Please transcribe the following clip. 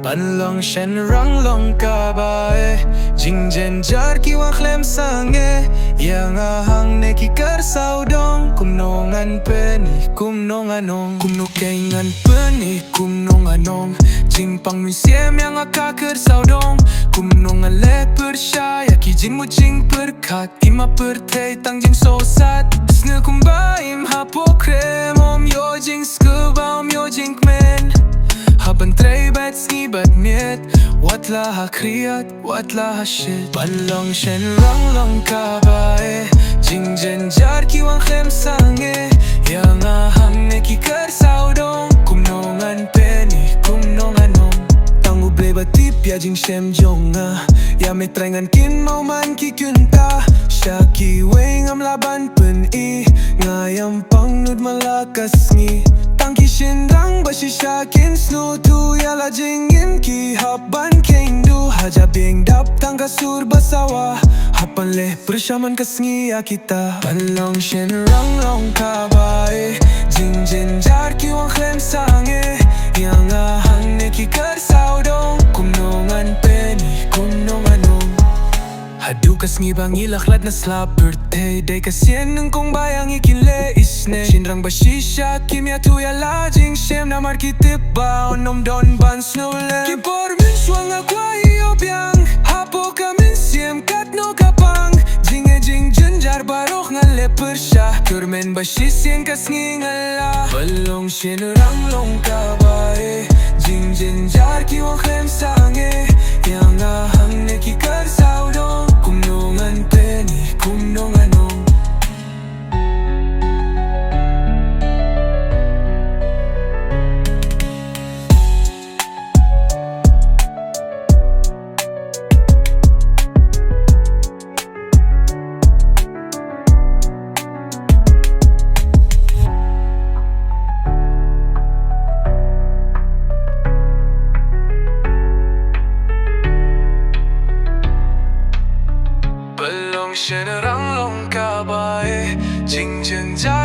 Ban long shen rang long ka ba Jing jen jar ki wa klem sange Yang ahang ne ki kar sao dong Kum nong an peni kum nong anong Kum no kengan peni kum nong anong Jing pang mi siem yang aka kar sao dong Kum nong an le per sha Ya ki jing mu jing per kat Ima per te tang jing so sat Sne kum ba im ha po krem Om yo jing skuba om yo jing kmen Haben drei bets nie bet miet Wat la ha kriat, wat la ha shit Ban long shen rang long ka ba Jing jen jar ki wang khem sange Yang ahang ne ki kar sao dong Kum nong an peni, kum nong anong Tangu ble ba tip ya jing shem jong Ya me trengan kin mau man ki kunta Sya ki weng am laban pen i Ngayam pang nud malakas ngi Tangki shindang ba shi shakin snu tu Ya la jingin ki haban keng du Haja bing dap tangka sur basawa Hapan leh bersyaman kasngi ya kita Ban long shen rang long ka ba Jing jen jar ki wang klem sange Yang ahang ne ki kar sao dong Kum nong an peni kum nong anong Hadu kas ngibang ilaklat na slapper te Day kasyen ng kong bayang ikile isne Shinrang ba shisha kimya tuya la jing shem Na markitip ba onom don ban snowle Kipor min swang akwa iyo biang Hapo kamin siem kat no kapang Jing e jing junjar barok nga leper sha Kurmen ba shisyen kas ngingala Balong shin rang long ka ba Jing jin jar ki wang klem sange Yang ahang ne ki kar sao dong Kum nong an peni, kum nong anong Balong shen rang long ka ba Jing jen jar